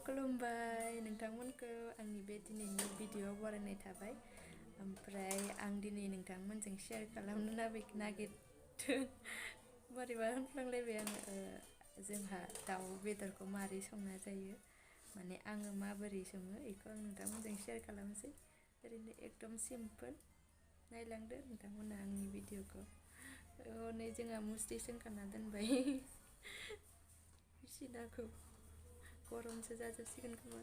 खुलुमबाय नोंथांमोनखौ आंनि बे दिनैनि भिडिअ बरायनाय थाबाय। ओमफ्राय आं दिनै नोंथांमोनजों शेयार खालामनो नागिरदों बोरैबा होनफ्लांलायबाय आङो जोंहा दाउ बेदरखौ मारै संना जायो, माने आङो माबोरै सङो बेखौ आं नोंथांमोनजों शेयार खालामनोसै। ओरैनो एकदम सिम्पोल नायलांदो नोंथांमोना आंनि भिडिअखौ। हनै जोंहा मुस्रि सोंखाना दोनबाय सिनाखौ, गरमसो जाजोबसिगोन खोमा।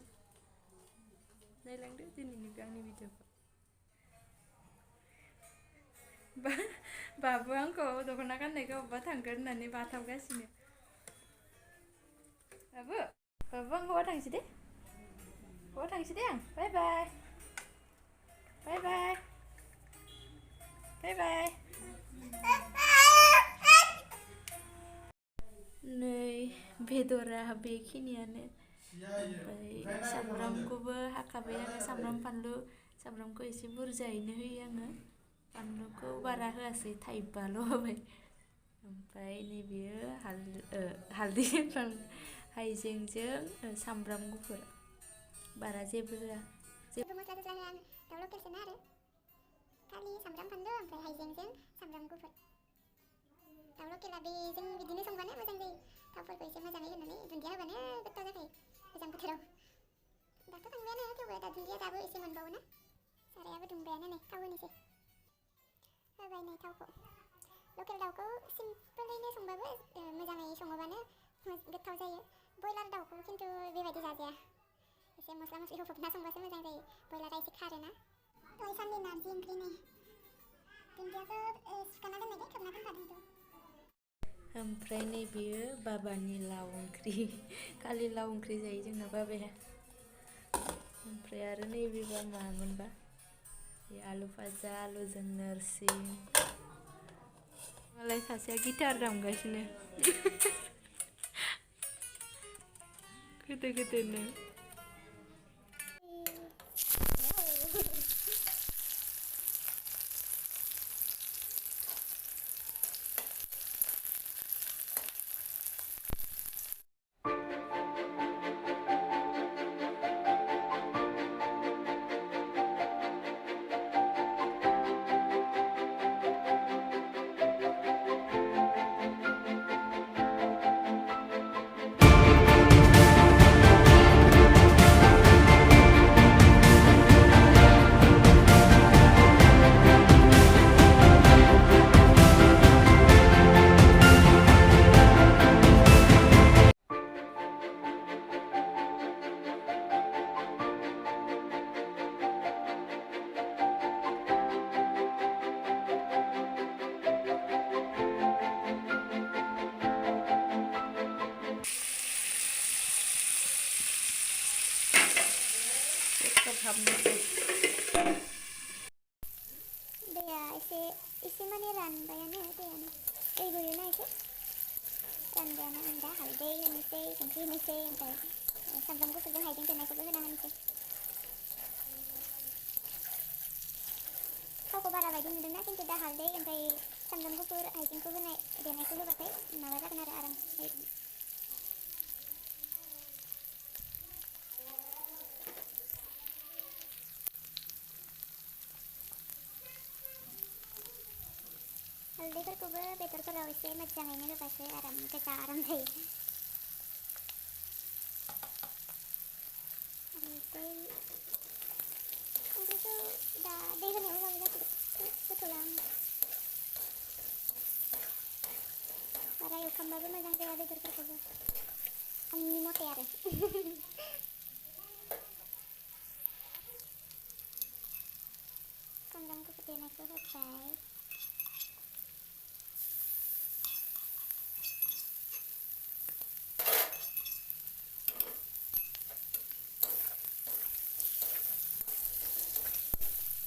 नायलांदो दिनैनि आंनि भिडिअखौ। बाबु आंखौ दख'ना गाननायखौ अबेबा थांगोन होननानै बाथाबगासिनो। बाबु बाबु आं बहा थांसै दे, बहा थांसै दे आं। बाय बाय बाय बाय बाय बाय। नै बेदरा बेखिनियानो, ओमफ्राय सामब्रामखौबो हाखाबाय आङो। सामब्राम फानलु, सामब्रामखौ एसे बुरजायैनो होयो आङो, बानलुखौ बारा होआसै थाइबाल' होबाय। ओमफ्राय नैबेयो हालदै हाइजेंजों सामब्राम गुफुर, बारा जेबो होआ। मस्ला होआ आं, दाउ लकेलसोना आरो खालि सामब्राम फानलु ओमफ्राय हाइजेंजों सामब्राम गुफुर। दाउ लकेला बेजों बिदिनो संबानो मोजां जायो। थावफोरखौ एसे मोजाङै होनानै दुन्दिया होबानो गोथाव जाखायो गोजां बोथोराव। दाथ' थांबायानो, थेवबो दा दुन्दिया दाबो एसे मोनबावो ना। सारायाबो दुंबायानो नै, थाव होनोसै। होबाय नै थावखौ। लकेल दाउखौ सिम्पोलैनो संबाबो मोजाङै सङोबानो गोथाव जायो। ब्रयलार दाउखौ खिन्थु बेबायदि जाजाया, एसे मस्ला मस्लि होफबना संबासो मोजां जायो। ब्रयलारा एसे खारोना। दहाय साननि नारजि ओंख्रि नै, दुन्दियाखौ सुखाना दोननायखाय खोबना दोनखादों। ओमफ्राय नैबेयो बाबानि लाव ओंख्रि, खालि लाव ओंख्रि जायो जोंना बाबाया। ओमफ्राय आरो नैबेबा मामोनबा, आलु भाजा, आलुजों नोरसिं। मालाय सासेया गिटार दामगासिनो गोदो गोदोनो। दैया एसे माने रानबायानो, दैयानो दै गयोना एसे रानबायानो। आं दा हालदै होनोसै, संख्रि होनोसै, ओमफ्राय सामब्राम गुफुरजों हाइजें देनायखौबो होना होनोसै। थावखौ बारा बायदि नुदोंना, खिन्थु दा हालदै ओमफ्राय सामब्राम गुफुर हाइजेंखौ देनायखौ होबाथाय माबा जागोन आरो आराम। हालदैफोरखौबो बेदरफोराव एसे मोजाङैनो होबासो आराम गोजा आराम जायो। हालदै संख्रिखौ दा दै होनायाव होबाबो जासिगोन, होथ'ला आं। बारा एवफ्रामबाबो मोजां जाया बेदरफोरखौबो, आंनि मथे आरो सामब्राम गुफुर देनायखौ होबाय।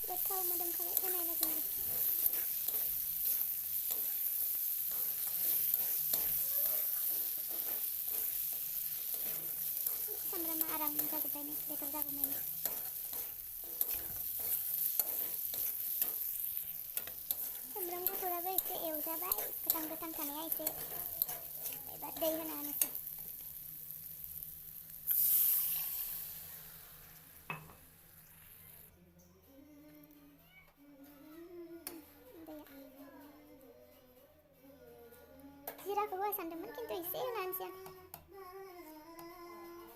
गोथाव मोदोमखाबाय होनाय लोगो लोगो। सामब्रामा आराम जाजोब्बायनो, बेदर जागौमानि। सामब्राम गुफुराबो एसे एवजाबाय, गोथां थानाया एसे। एबार दै होना होनोसै। जिराखौ होआ सानदोंमोन खिन्थु एसे होनानैसै आं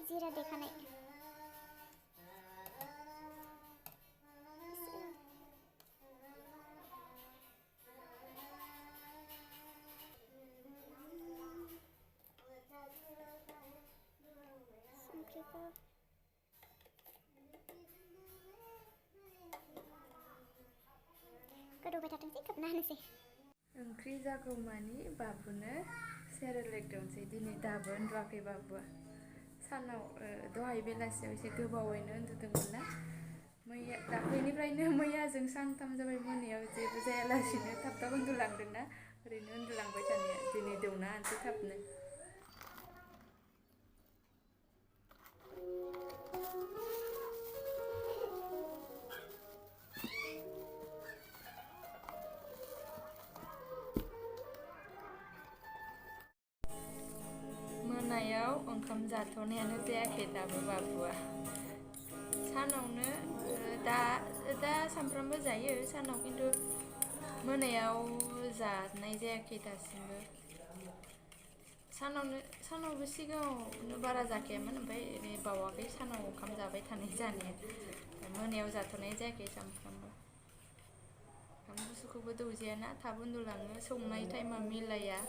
जिरा देखानाय संख्रिखौ गोदौबाय थाथोंसै खोबना होनोसै ओंख्रि जागौमानि बाबुनो सेरेलेक दौनोसै दिनै दाबो उन्दुवाखै बाबुआ सानाव दहाय बेलासियाव एसे गोबावैनो उन्दुदोंमोन ना मैया दाख्लैनिफ्रायनो मैयाजों सानथाम जाबाय मोनायाव जेबो जायालासिनो थाब थाब उन्दुलांदोंना ओरैनो उन्दुलांबाय थानाया दिनै दौना होनोसै थाबनो मोनायाव ओंखाम जाथ'नायानो जायाखै दाबो बाबुआ सानावनो दा सानफ्रामबो जायो सानाव खिन्थु मोनायाव जानाय जायाखै दासिमबो सानावबो सिगाङावनो बारा जाखायामोन ओमफ्राय ओरै बावाखै सानाव ओंखाम जाबाय थानाय जानाया मोनायाव जाथ'नाय जायाखै सानफ्रामबो ओंखाम गुसुखौबो दौजायाना थाब उन्दुलाङो संनाय टाइमा मिलाया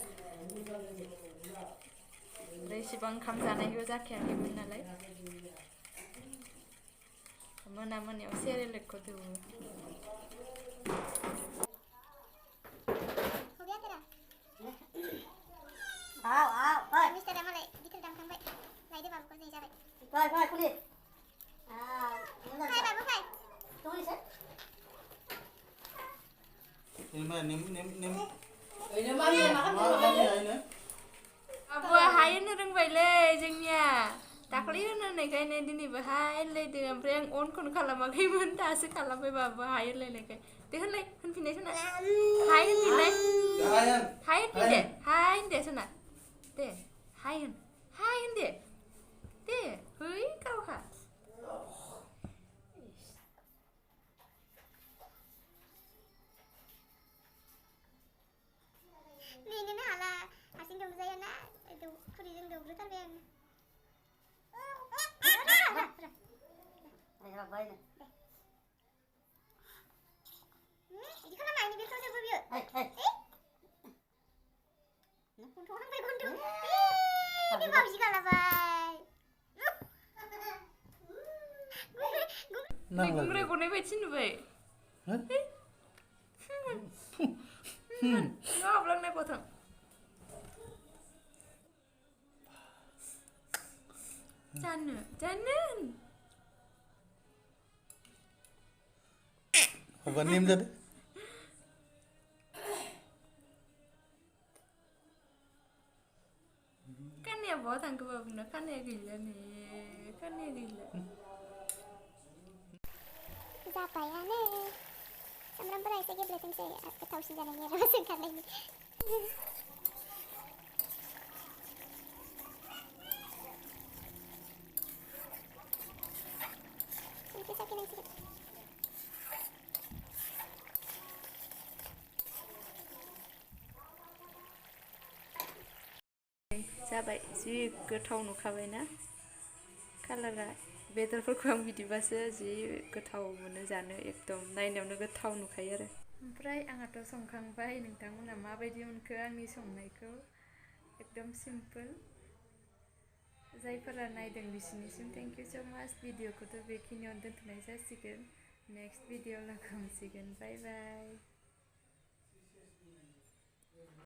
इसेबां ओंखाम जानायबो जाखायाखैमोन नालाय मोनायाव सेरेलेकखौ दौवो मिस्टारा मालाय गिदिर दामखांबाय लायदो बाबुखौ नै जाबाय Rồi, rồi, cô đi. फाय बाबु फाय Tôi đi sẽ. Nêm ơi, nêm. Nếu mà đi mà Nó ăn như vậy nữa. बाबुआ हाय होनो रोंबायलै जोंनिया दाखालि होननायखायनो दिनैबो हाय होनलायदों ओमफ्राय आं अनखौनो खालामाखैमोन दासो खालामबाय बाबुआ हाय होनलायनायखाय दे होनलाय होनफिननाय सना हाय होनफिनलाय हाय होनफिन दे हाय होन दे सना दे हाय होन दे है गावहा नेनोनो हाला हारसिं दौजायाना खुरिजों दौग्रोथारबाय आङो Này là vậy này. बिदि खालामनायनि बेखौ जोबो बियो Ê, ê. गन्थं नांबाय गन्थं बे मावजि गालाबाय गुंग्राय गनाय बायदि नुबाय हाबलांनाय गथां जानो Và nêm ra đấy. खानाया बहा थांखो बाबुना खानाया गैला नै खानाया गैला जाबायानो सामब्रामफोरा एसे गेब्लेथोंसै गोथावसिन जानायनि आरो सोंखारनायनि संख्रि साखिनांसिगोन जाबाय जि गोथाव नुखाबायना कालारा बेदरफोरखौ आं बिदिबासो जि गोथाव मोनो जानो एकदम नायनायावनो गोथाव नुखायो आरो ओमफ्राय आंहाथ' संखांबाय नोंथांमोना माबायदि मोनखो आंनि संनायखौ एकदम सिम्पोल जायफोरा नायदों बिसोरनिसिम थेंक इउ स' माच भिडिअखौथ' बेखिनियावनो दोनथ'नाय जासिगोन नेक्स्ट भिडिअ लोगो हमसिगोन बाय बाय